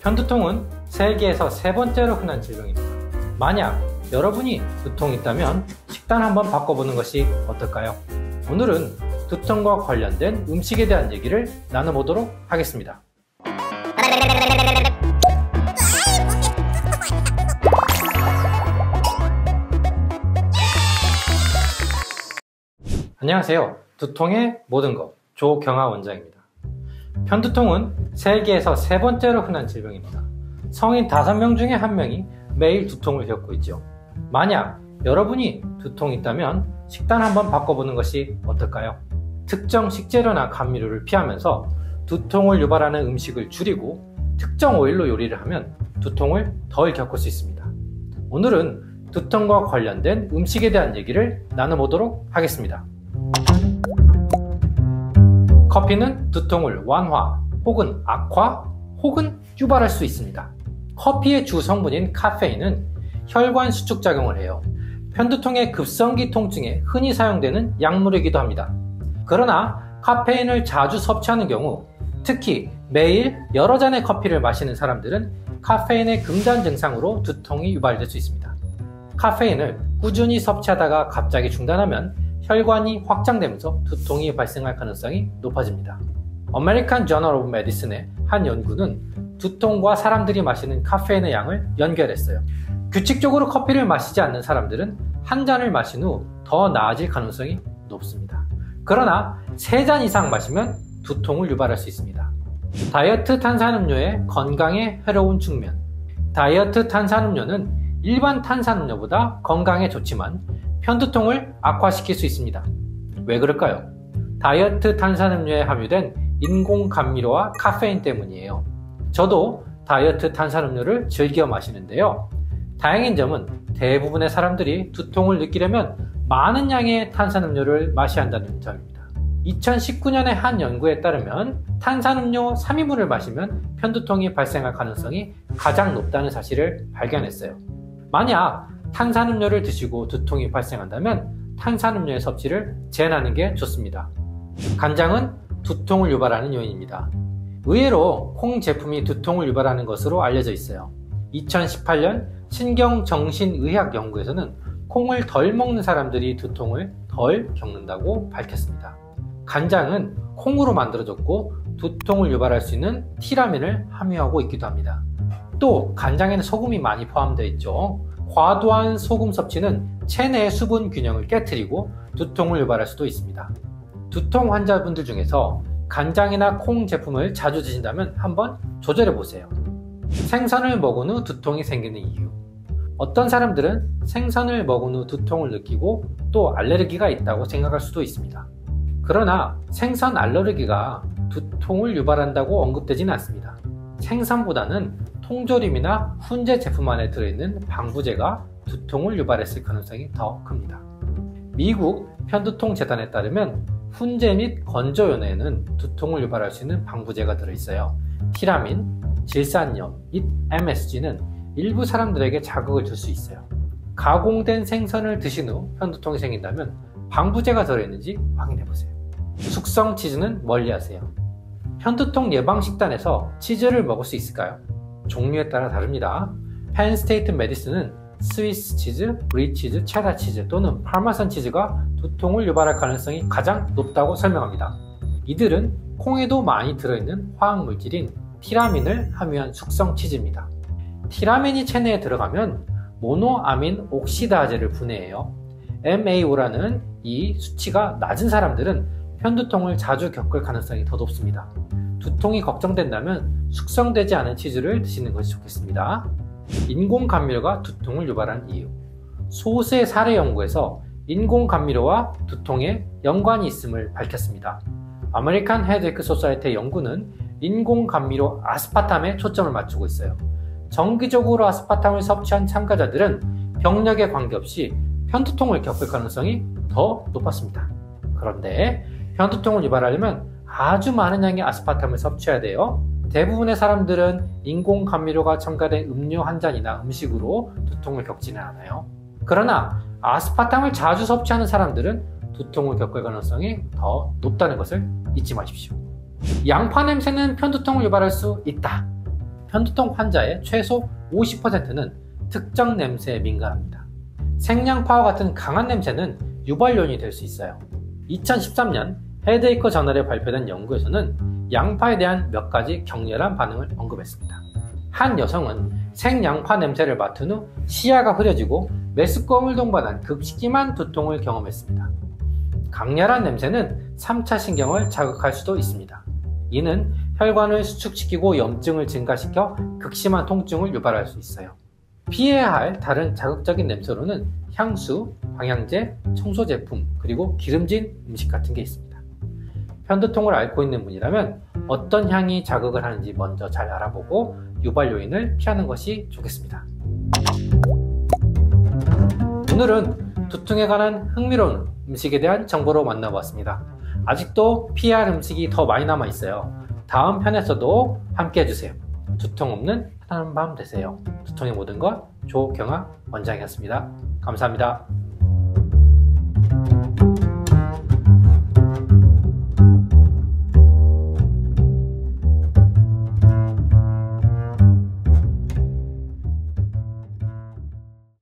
편두통은 세계에서 세 번째로 흔한 질병입니다. 만약 여러분이 두통이 있다면 식단 한번 바꿔보는 것이 어떨까요? 오늘은 두통과 관련된 음식에 대한 얘기를 나눠보도록 하겠습니다. 안녕하세요. 두통의 모든 것 조경아 원장입니다. 편두통은 세계에서 세 번째로 흔한 질병입니다. 성인 5명 중에 1명이 매일 두통을 겪고 있죠. 만약 여러분이 두통이 있다면 식단 한번 바꿔보는 것이 어떨까요? 특정 식재료나 감미료를 피하면서 두통을 유발하는 음식을 줄이고 특정 오일로 요리를 하면 두통을 덜 겪을 수 있습니다. 오늘은 두통과 관련된 음식에 대한 얘기를 나눠보도록 하겠습니다. 커피는 두통을 완화 혹은 악화 혹은 유발할 수 있습니다. 커피의 주 성분인 카페인은 혈관 수축 작용을 해요. 편두통의 급성기 통증에 흔히 사용되는 약물이기도 합니다. 그러나 카페인을 자주 섭취하는 경우, 특히 매일 여러 잔의 커피를 마시는 사람들은 카페인의 금단 증상으로 두통이 유발될 수 있습니다. 카페인을 꾸준히 섭취하다가 갑자기 중단하면 혈관이 확장되면서 두통이 발생할 가능성이 높아집니다. American Journal of Medicine의 한 연구는 두통과 사람들이 마시는 카페인의 양을 연결했어요. 규칙적으로 커피를 마시지 않는 사람들은 한 잔을 마신 후 더 나아질 가능성이 높습니다. 그러나 3잔 이상 마시면 두통을 유발할 수 있습니다. 다이어트 탄산음료의 건강에 해로운 측면. 다이어트 탄산음료는 일반 탄산음료보다 건강에 좋지만 편두통을 악화시킬 수 있습니다. 왜 그럴까요? 다이어트 탄산음료에 함유된 인공 감미료와 카페인 때문이에요. 저도 다이어트 탄산음료를 즐겨 마시는데요. 다행인 점은 대부분의 사람들이 두통을 느끼려면 많은 양의 탄산음료를 마셔야 한다는 점입니다. 2019년의 한 연구에 따르면 탄산음료 3인분을 마시면 편두통이 발생할 가능성이 가장 높다는 사실을 발견했어요. 만약 탄산음료를 드시고 두통이 발생한다면 탄산음료의 섭취를 제한하는 게 좋습니다. 간장은 두통을 유발하는 요인입니다. 의외로 콩 제품이 두통을 유발하는 것으로 알려져 있어요. 2018년 신경정신의학 연구에서는 콩을 덜 먹는 사람들이 두통을 덜 겪는다고 밝혔습니다. 간장은 콩으로 만들어졌고 두통을 유발할 수 있는 티라민을 함유하고 있기도 합니다. 또 간장에는 소금이 많이 포함되어 있죠. 과도한 소금 섭취는 체내의 수분 균형을 깨트리고 두통을 유발할 수도 있습니다. 두통 환자분들 중에서 간장이나 콩 제품을 자주 드신다면 한번 조절해 보세요. 생선을 먹은 후 두통이 생기는 이유. 어떤 사람들은 생선을 먹은 후 두통을 느끼고 또 알레르기가 있다고 생각할 수도 있습니다. 그러나 생선 알레르기가 두통을 유발한다고 언급되지는 않습니다. 생선보다는 통조림이나 훈제 제품 안에 들어있는 방부제가 두통을 유발했을 가능성이 더 큽니다. 미국 편두통 재단에 따르면 훈제 및 건조연에는 두통을 유발할 수 있는 방부제가 들어있어요. 티라민, 질산염 및 MSG는 일부 사람들에게 자극을 줄 수 있어요. 가공된 생선을 드신 후 편두통이 생긴다면 방부제가 들어있는지 확인해보세요. 숙성 치즈는 멀리하세요. 편두통 예방 식단에서 치즈를 먹을 수 있을까요? 종류에 따라 다릅니다. 펜스테이트 메디슨은 스위스 치즈, 브리 치즈, 체다 치즈 또는 파마산 치즈가 두통을 유발할 가능성이 가장 높다고 설명합니다. 이들은 콩에도 많이 들어있는 화학물질인 티라민을 함유한 숙성 치즈입니다. 티라민이 체내에 들어가면 모노아민 옥시다제를 분해해요. MAO라는 이 수치가 낮은 사람들은 편두통을 자주 겪을 가능성이 더 높습니다. 두통이 걱정된다면 숙성되지 않은 치즈를 드시는 것이 좋겠습니다. 인공 감미료가 두통을 유발한 이유. 소수의 사례 연구에서 인공 감미료와 두통에 연관이 있음을 밝혔습니다. 아메리칸 헤드에크 소사이티 연구는 인공 감미료 아스파탐에 초점을 맞추고 있어요. 정기적으로 아스파탐을 섭취한 참가자들은 병력에 관계없이 편두통을 겪을 가능성이 더 높았습니다. 그런데 편두통을 유발하려면 아주 많은 양의 아스파탐을 섭취해야 돼요. 대부분의 사람들은 인공 감미료가 첨가된 음료 한 잔이나 음식으로 두통을 겪지는 않아요. 그러나 아스파탐을 자주 섭취하는 사람들은 두통을 겪을 가능성이 더 높다는 것을 잊지 마십시오. 양파 냄새는 편두통을 유발할 수 있다. 편두통 환자의 최소 50%는 특정 냄새에 민감합니다. 생양파와 같은 강한 냄새는 유발요인이 될 수 있어요. 2013년 헤드에이커 저널에 발표된 연구에서는 양파에 대한 몇 가지 격렬한 반응을 언급했습니다. 한 여성은 생양파 냄새를 맡은 후 시야가 흐려지고 메스꺼움을 동반한 극심한 두통을 경험했습니다. 강렬한 냄새는 3차 신경을 자극할 수도 있습니다. 이는 혈관을 수축시키고 염증을 증가시켜 극심한 통증을 유발할 수 있어요. 피해야 할 다른 자극적인 냄새로는 향수, 방향제, 청소 제품, 그리고 기름진 음식 같은 게 있습니다. 편두통을 앓고 있는 분이라면 어떤 향이 자극을 하는지 먼저 잘 알아보고 유발 요인을 피하는 것이 좋겠습니다. 오늘은 두통에 관한 흥미로운 음식에 대한 정보로 만나보았습니다. 아직도 피해야 할 음식이 더 많이 남아 있어요. 다음 편에서도 함께 해주세요. 두통 없는 편안한 밤 되세요. 두통의 모든 것 조경아 원장이었습니다. 감사합니다.